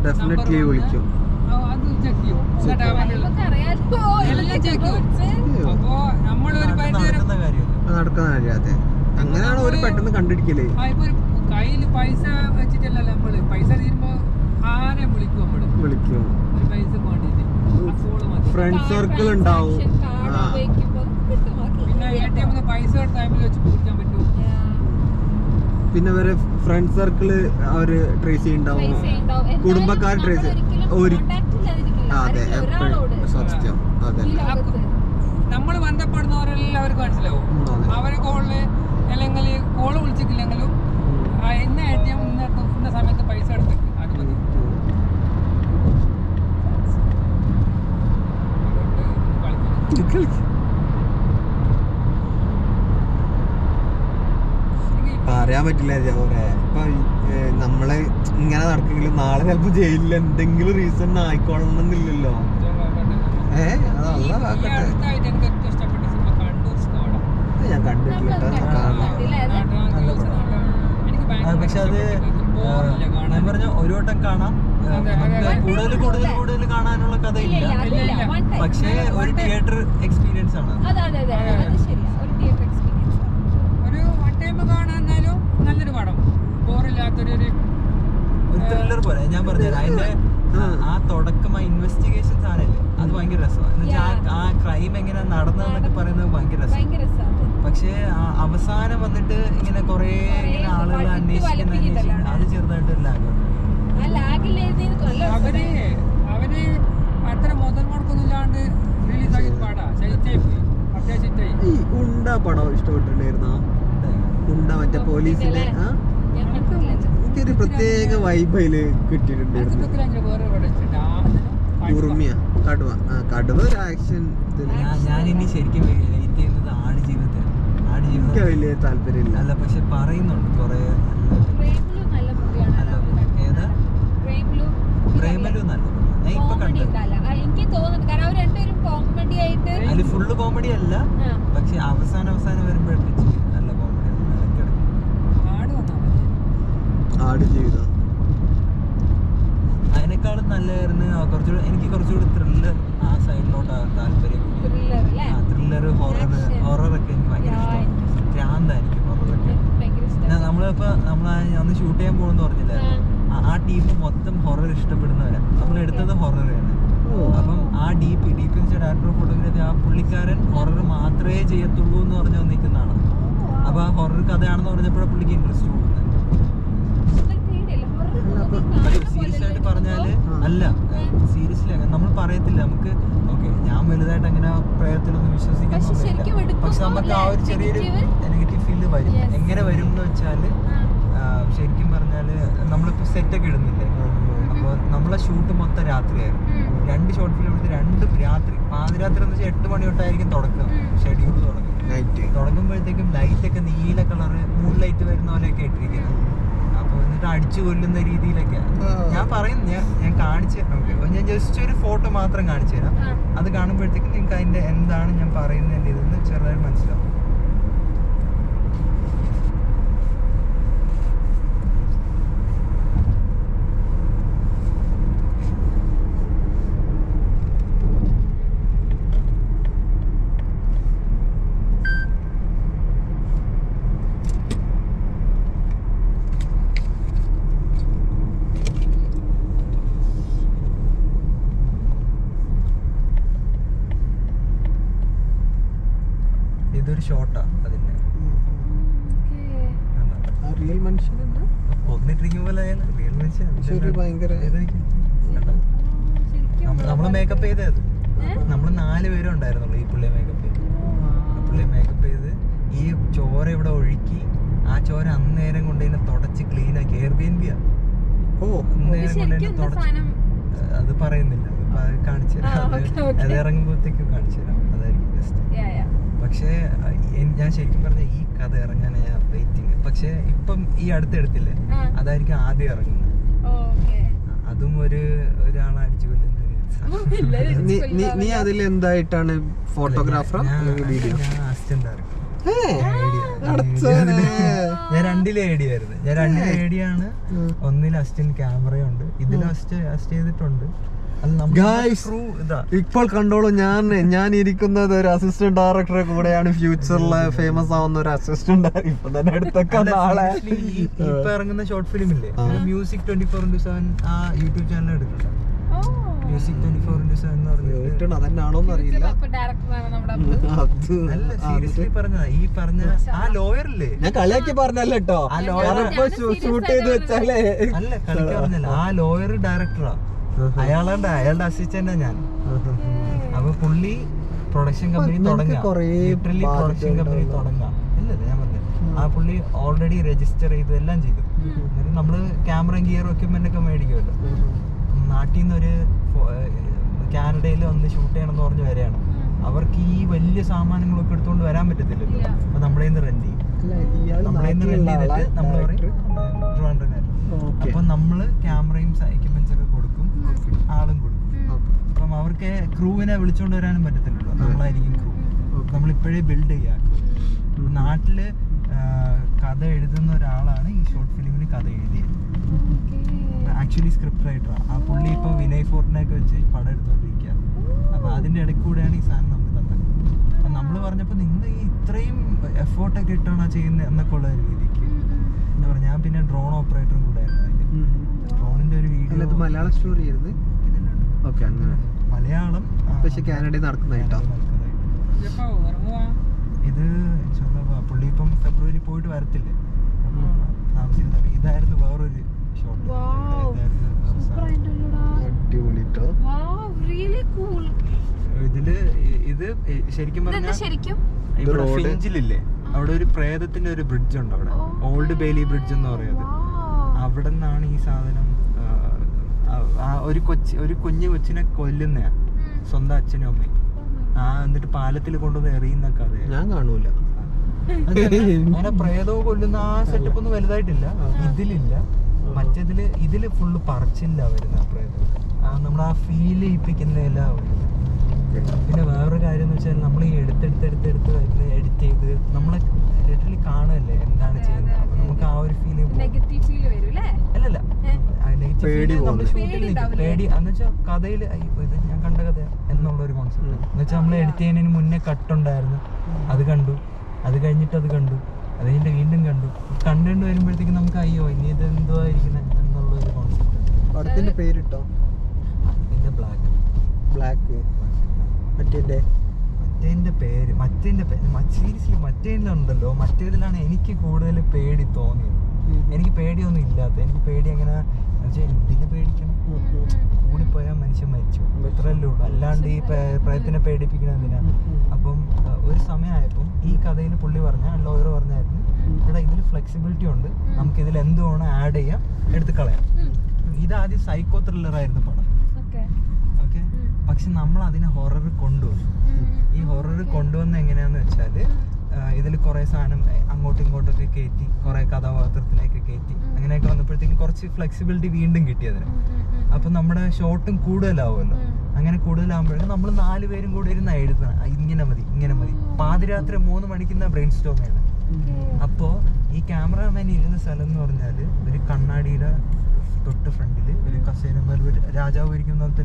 Definitely വിളിക്കും. അത് check ചെയ്യും. എല്ലാം ചെക്ക് ചെയ്യും. അപ്പൊ നമ്മളൊരു നടക്കുന്ന കാര്യം. അതെ, അങ്ങനെയാണ് ഒരു പെട്ടെന്ന് കണ്ടുപിടിക്കല്. ഇപ്പൊ കയ്യില് പൈസ വെച്ചിട്ടല്ലോ നമ്മള് പൈസ തീരുമ്പോ ആരെ വിളിക്കും. നമ്മള് വിളിക്കും ഒരു പൈസ വേണ്ടിട്ട്. ഫ്രണ്ട് സർക്കിൾ ഉണ്ടാവും. പിന്നെ ATM പൈസ ടൈമിൽ വെച്ച് കുടിക്കാൻ പറ്റും. പിന്നെ അവരെ ഫ്രണ്ട് സർക്കിള് അവര് ട്രേസ് ചെയ്യുന്നുണ്ടാവും. കുടുംബക്കാർ ട്രേസ് അതെ സത്യം. അതെ, നമ്മള് ബന്ധപ്പെടുന്നവരെല്ലാവർക്കും മനസ്സിലാവും. അവരെ കോളില് അല്ലെങ്കിൽ കോള് വിളിച്ചിട്ടില്ലെങ്കിലും ഇന്ന ATM ഇന്ന സമയത്ത് പൈസ എടുത്തിട്ട് അത് മതി. പറയാൻ പറ്റില്ല. ഇപ്പൊ നമ്മളെ ഇങ്ങനെ നടക്കെങ്കിലും നാളെ ചിലപ്പോ ജയിലിൽ എന്തെങ്കിലും റീസൺ ആയിക്കോളണമെന്നില്ലല്ലോ. ഞാൻ കണ്ടിട്ടില്ല. പക്ഷെ അത് ഞാൻ പറഞ്ഞ ഒരു വട്ടം കാണാം. കൂടുതൽ കാണാനുള്ള കഥയില്ല. പക്ഷേ ഒരു തിയേറ്റർ എക്സ്പീരിയൻസ് ആണ്. ഒരു ടൈം കാണാന്നാലും നല്ലൊരു പടം, ബോറില്ലാത്തൊരു ത്രില്ലർ പോലെ. ഞാൻ പറഞ്ഞത് അതിന്റെ ആ തുടക്കം, ആ ഇൻവെസ്റ്റിഗേഷൻ സാധനല്ലേ, അത് ഭയങ്കര രസമാണ്. എന്നുവെച്ചാൽ ആ ക്രൈം എങ്ങനെ നടന്നതെന്നൊക്കെ പറയുന്നത് ഭയങ്കര രസം. പക്ഷേ അവസാനം വന്നിട്ട് ഇങ്ങനെ കൊറേ ഇങ്ങനെ ആളുകൾ അന്വേഷിക്കുന്ന അത് ചെറുതായിട്ട് അവര് അത്ര മുതൽ മുടക്കൊന്നുമില്ലാണ്ട് റിലീസാക്കി പാടാ. ഈ ഉണ്ട പടം ഇഷ്ടപ്പെട്ടിട്ടുണ്ടായിരുന്നോ? ഉണ്ട മറ്റേ പോലീസിന്റെ എനിക്കൊരു പ്രത്യേക വൈബ് അതില് കിട്ടിയിട്ടുണ്ടായിരുന്നു. ഉറുമിയ കടുവ ഒരു ആക്ഷൻ. ഞാനിനി ശരിക്കും വെയിറ്റ് ചെയ്യുന്നത് ആടുജീവിതത്തിന്. ആടുജീവിതം വലിയ താല്പര്യമില്ല. അല്ല, പക്ഷെ പറയുന്നുണ്ട് കൊറേ. പ്രേമലു നല്ല ഞാൻ ഇപ്പൊ കണ്ടു. അതില് ഫുള്ള് കോമഡി അല്ല, പക്ഷെ അവസാനം വരുമ്പോഴത്തേക്ക് നല്ല കോമഡി. ആടുജീവിതം അതിനേക്കാളും നല്ലതായിരുന്നു. എനിക്ക് കുറച്ചുകൂടി ത്രില്ലർ ആ സൈഡിലോട്ടാണ് താല്പര്യം. ത്രില്ലർ, ഹൊററൊക്കെ എനിക്ക് ഭയങ്കര ഇഷ്ടമാണ്. ഭ്രാന്തായിരിക്കും ഹൊററൊക്കെ. നമ്മളിപ്പോ അന്ന് ഷൂട്ട് ചെയ്യാൻ പോകുമെന്ന് പറഞ്ഞില്ലേ, ആ ടീം മൊത്തം ഹൊറർ ഇഷ്ടപ്പെടുന്നവരാ. നമ്മൾ എടുത്തത് ഹൊറർ തന്നെ. അപ്പം ആ ഡീപ്പ് ഡയറക്ടർ ഓഫ് ഫോട്ടോഗ്രാഫി, ആ പുള്ളിക്കാരൻ ഹൊറർ മാത്രമേ ചെയ്യത്തുള്ളൂ എന്ന് പറഞ്ഞു നിൽക്കുന്നതാണ്. അപ്പൊ ആ ഹൊറർ കഥയാണെന്ന് പറഞ്ഞപ്പോഴാണ് പുള്ളിക്ക് ഇൻട്രസ്റ്റ് കൂടുന്നത്. സീരിയസ് ആയിട്ട് പറഞ്ഞാല് അല്ല, സീരിയസ്ലി നമ്മൾ പറയത്തില്ല. നമുക്ക് ഓക്കെ, ഞാൻ വലുതായിട്ട് അങ്ങനെ പ്രയത്നത്തിലൊന്നും വിശ്വസിക്കുന്നില്ല. പക്ഷെ നമുക്ക് ആ ഒരു ചെറിയൊരു നെഗറ്റീവ് ഫീല് വരും. എങ്ങനെ വരും എന്ന് വെച്ചാല്, ശരിക്കും പറഞ്ഞാല് നമ്മളിപ്പോ സെറ്റൊക്കെ ഇടുന്നില്ലേ, അപ്പോൾ നമ്മളെ ഷൂട്ട് മൊത്തം രാത്രിയായിരുന്നു. 2 ഷോർട്ട് ഫിലിം എടുത്ത് 2 രാത്രി, പാതിരാത്രി എന്ന് വെച്ചാൽ 8 മണി തൊട്ടായിരിക്കും തുടക്കം. ഷെഡ്യൂൾ തുടങ്ങുമ്പോഴത്തേക്കും ലൈറ്റൊക്കെ നീല കളറ്, മൂൺ ലൈറ്റ് വരുന്ന പോലെയൊക്കെ ഇട്ടിരിക്കുന്നത്. അപ്പോൾ എന്നിട്ട് അടിച്ചു കൊല്ലുന്ന രീതിയിലൊക്കെ. ഞാൻ കാണിച്ചു തരാം. ഞാൻ ജസ്റ്റ് ഒരു ഫോട്ടോ മാത്രം കാണിച്ചു തരാം. അത് കാണുമ്പോഴത്തേക്കും നിങ്ങൾക്ക് അതിന്റെ എന്താണ് ഞാൻ പറയുന്നതിന്റെ ഇതെന്ന് ചെറുതായിട്ട് മനസ്സിലാവും. ഇതൊരു ഷോട്ടാ അതിന്റെ. റിയൽ മനുഷ്യൻ കൊന്നിട്ടിരിക്കുമ്പോൾ റിയൽ മനുഷ്യൻ നമ്മള് മേക്കപ്പ് ചെയ്തത്. നമ്മള് 4 പേരും ഉണ്ടായിരുന്നുള്ളൂ. ഈ പുള്ളിയെ മേക്കപ്പ് ചെയ്ത് ഈ ചോര ഇവിടെ ഒഴുക്കി, ആ ചോര അന്നേരം കൊണ്ടതിനെ തുടച്ച് ക്ലീൻ ആക്കി. എയർബിഎൻബിയാ. അന്നേരം കൊണ്ടതിനെ തുടച്ച്. അത് പറയുന്നില്ല, കാണിച്ചു തരാം. അത് ഇറങ്ങുമ്പോഴത്തേക്കും കാണിച്ചു തരാം. അതായിരിക്കും ബെസ്റ്റ്. പക്ഷേ ഞാൻ ശരിക്കും പറഞ്ഞ ഈ കഥ ഇറങ്ങാൻ ഞാൻ വെയിറ്റിംഗ്. പക്ഷെ ഇപ്പം ഈ അടുത്തെടുത്തില്ലേ, അതായിരിക്കും ആദ്യം ഇറങ്ങുന്നത്. അതും ഒരാളെ അടിച്ചു കൊല്ലുന്നത്. നീ അതിൽ എന്തായിട്ടാണ് ഫോട്ടോഗ്രാഫർ? Assistant director. ഞാൻ 2 AD ആയിരുന്നു. ഞാൻ 2 AD ആണ്. ഒന്നിൽ അസിസ്റ്റന്റ് ക്യാമറയുണ്ട്, ഇതിൽ അസിസ്റ്റ് ചെയ്തിട്ടുണ്ട്. ഇപ്പോൾ കണ്ടോളൂ, ഞാൻ ഇരിക്കുന്നത് ഒരു അസിസ്റ്റന്റ് ഡയറക്ടറെ കൂടെയാണ്. ഫ്യൂച്ചറില് ഫേമസ് ആവുന്ന ഒരു അസിസ്റ്റന്റ് ഇപ്പൊ തന്നെ അടുത്തൊക്കെ നാളെ ഇപ്പൊ ഇറങ്ങുന്ന ഷോർട്ട് ഫിലിം ഇല്ലേ, മ്യൂസിക് 24/7 ആ യൂട്യൂബ് ചാനൽ എടുക്കുന്നുണ്ട്. മ്യൂസിക് 24/7 എന്ന് പറഞ്ഞിട്ട് അതെന്നാണോന്ന് അറിയില്ല. അല്ല, സീരിയസ്ലി പറഞ്ഞതാ. ഈ പറഞ്ഞ ആ ലോയർ ഇല്ലേ, ഞാൻ കളിയാക്കി പറഞ്ഞല്ലോ കേട്ടോ. ഷൂട്ട് ചെയ്ത് വെച്ചാലേ അല്ല കളിക്കാൻ പറഞ്ഞല്ല, ആ ലോയർ ഡയറക്ടറാ. അയാളുടെ അസിസ്റ്റന്റാ ഞാൻ. അപ്പൊ പുള്ളി പ്രൊഡക്ഷൻ കമ്പനി തുടങ്ങാം, പ്രൊഡക്ഷൻ കമ്പനി തുടങ്ങാം. ഇല്ലല്ല, ഞാൻ പറഞ്ഞു ആ പുള്ളി ഓൾറെഡി രജിസ്റ്റർ ചെയ്തു, എല്ലാം ചെയ്തു. എന്നിട്ട് നമ്മള് ക്യാമറ ഗിയർ എക്യുപ്മെന്റ് ഒക്കെ മേടിക്കുമല്ലോ. നാട്ടിൽ നിന്ന് കാനഡയിൽ വന്ന് ഷൂട്ട് ചെയ്യണമെന്ന് പറഞ്ഞ് വരെയാണ്. അവർക്ക് ഈ വലിയ സാമാനങ്ങളൊക്കെ എടുത്തുകൊണ്ട് വരാൻ പറ്റത്തില്ലല്ലോ. അപ്പൊ നമ്മളെ നിന്ന് റെന്റ് ചെയ്യും. നമ്മളെ നിന്ന് റെന്റ് ചെയ്തിട്ട് നമ്മൾ പറയും ട്രിവാൻഡ്രം. അപ്പൊ നമ്മള് ക്യാമറയും എക്യുപ്മെന്റ്സ് ഒക്കെ കൊടുക്കും, ആളും കൊടുക്കും. അപ്പം അവർക്ക് ക്രൂവിനെ വിളിച്ചോണ്ട് വരാനും പറ്റത്തില്ലല്ലോ, നമ്മളായിരിക്കും ക്രൂ. നമ്മളിപ്പോഴേ ബിൽഡ് ചെയ്യാം. നാട്ടില് കഥ എഴുതുന്ന ഒരാളാണ് ഈ ഷോർട്ട് ഫിലിമിന് കഥ എഴുതിയത്. ആക്ച്വലി സ്ക്രിപ്റ്റ് റൈറ്ററാണ് ആ പുള്ളി. ഇപ്പൊ വിനയ് ഫോർട്ടിനൊക്കെ വെച്ച് പടം എടുത്തോണ്ടിരിക്കുക. അപ്പൊ അതിന്റെ ഇടയ്ക്ക് കൂടെയാണ് ഈ സാധനം നമുക്ക് തന്നത്. അപ്പൊ നമ്മള് പറഞ്ഞപ്പോ നിങ്ങൾ ഈ ഇത്രയും എഫേർട്ടൊക്കെ ഇട്ടാണോ ചെയ്യുന്നത് എന്നൊക്കെ ഉള്ള ഒരു രീതിക്ക് എന്താ പറയുക. ഞാൻ പിന്നെ ഡ്രോൺ ഓപ്പറേറ്ററും കൂടെ ആയിരുന്നു അതിന്. ഡ്രോണിന്റെ ഒരു വീഡിയോ മലയാളം സ്റ്റോറി ആയിരുന്നു. മലയാളം പക്ഷെ കാനഡയിൽ നടക്കുന്നതായിട്ടോ. ഇത് പുള്ളി ഇപ്പം ഫെബ്രുവരി പോയിട്ട് വരത്തില്ലേ, താമസിക്കുന്നില്ല. ഇതായിരുന്നു വേറൊരു ഷോട്ട്. ഇതില് ഇത് ശരിക്കും പറഞ്ഞാൽ ഇവിടെ ഫിഞ്ചിലില്ലേ, അവിടെ ഒരു പ്രേതത്തിന്റെ ഒരു ബ്രിഡ്ജ് ഉണ്ട്. അവിടെ ഓൾഡ് ബെയിലി ബ്രിഡ്ജ് എന്ന് പറയുന്നത്. അവിടെ നിന്നാണ് ഈ സാധനം. ഒരു കുഞ്ഞു കൊച്ചിനെ കൊല്ലുന്നയാ സ്വന്തം അച്ഛനും അമ്മയും. എന്നിട്ട് പാലത്തിൽ കൊണ്ടുവന്ന് എറിയുന്ന കഥ ഞാൻ കാണൂല. അങ്ങനെ പ്രേതവും കൊല്ലുന്ന ആ സെറ്റപ്പ് ഒന്നും വലുതായിട്ടില്ല ഇതിലില്ല. ഇതില് ഫുള്ള് പറച്ചില്ല വരുന്ന പ്രേതം. നമ്മൾ ആ ഫീൽ ചെയ്യിപ്പിക്കുന്ന എല്ലാം വരുന്നത്. പിന്നെ വേറൊരു കാര്യം എന്ന് വെച്ചാൽ നമ്മൾ ഈ എടുത്തെടുത്ത് വരുന്ന എഡിറ്റ് ചെയ്ത് നമ്മളെ ലിറ്ററലി കാണുമല്ലേ എന്താണ് ചെയ്യുന്നത്. അപ്പൊ നമുക്ക് ആ ഒരു ഫീൽ അല്ലല്ല പേടി എന്ന് വെച്ചാൽ കഥയിൽ ഇത് ഞാൻ കണ്ട കഥ എന്നുള്ള ഒരു കോൺസെപ്റ്റ് എന്ന് വെച്ചാൽ നമ്മൾ എഡിറ്റ് ചെയ്യുന്നതിന് മുന്നേ കട്ടുണ്ടായിരുന്നു, അത് കണ്ടു. അത് കഴിഞ്ഞിട്ട് അത് കണ്ടു, അത് കഴിഞ്ഞിട്ട് വീണ്ടും കണ്ടുകൊണ്ട് വരുമ്പോഴത്തേക്ക് നമുക്ക് അയ്യോ ഇനി ഇത് എന്തോ ആയിരിക്കുന്നത് എന്നുള്ള ഒരു കോൺസെപ്റ്റ്. പടത്തിന്റെ പേരിട്ടോ അതിന്റെ ബ്ലാക്ക് മറ്റേതിന്റെ പേര് സീരിയസ്ലി മറ്റേതിലുണ്ടല്ലോ. മറ്റേതിലാണ് എനിക്ക് കൂടുതൽ പേടി തോന്നിയത്. എനിക്ക് പേടിയൊന്നും ഇല്ലാത്ത, എനിക്ക് പേടി എങ്ങനെ എന്തിനെ പേടിക്കണം, കൂടിപ്പോയാൽ മനുഷ്യൻ മരിച്ചു, ഇത്രയല്ലേ ഉള്ളൂ. അല്ലാണ്ട് ഈ പ്രയത്തിനെ പേടിപ്പിക്കണതിനാ. അപ്പം ഒരു സമയമായപ്പം ഈ കഥയിൽ പുള്ളി ലോയർ പറഞ്ഞായിരുന്നു, ഇവിടെ ഇതിൽ ഫ്ലെക്സിബിലിറ്റി ഉണ്ട്, നമുക്ക് ഇതിൽ എന്ത് വേണം ആഡ് ചെയ്യാം, എടുത്ത് കളയാം. ഇതാദ്യം സൈക്കോ ത്രില്ലറായിരുന്നു പടം. ഓക്കെ, പക്ഷെ നമ്മൾ അതിനെ ഹൊറർ കൊണ്ടുവന്നു. ഈ ഹൊറർ കൊണ്ടുവന്ന എങ്ങനെയാന്ന് വെച്ചാല് ഇതിൽ കുറെ സാധനം അങ്ങോട്ടും ഇങ്ങോട്ടൊക്കെ കയറ്റി, കുറെ കഥാപാത്രത്തിനെയൊക്കെ കയറ്റി, അങ്ങനെയൊക്കെ വന്നപ്പോഴത്തേക്കും കുറച്ച് ഫ്ലെക്സിബിലിറ്റി വീണ്ടും കിട്ടി അതിന്. അപ്പൊ നമ്മുടെ ഷോട്ടും കൂടുതലാവുമല്ലോ. അങ്ങനെ കൂടുതലാകുമ്പോഴേക്കും നമ്മൾ 4 പേരും കൂടി ഇരുന്ന് എഴുതണം, ഇങ്ങനെ മതി. പാതിരാത്രി 3 മണിക്കുന്ന ബ്രെയിൻ സ്റ്റോം ചെയ്യണം. അപ്പോ ഈ ക്യാമറാമാൻ ഇരുന്ന സ്ഥലം എന്ന് പറഞ്ഞാല് ഒരു കണ്ണാടിയുടെ തൊട്ട് ഫ്രണ്ടില് ഒരു കസേരമേൽ രാജാവ് ഇരിക്കുന്ന പോലത്തെ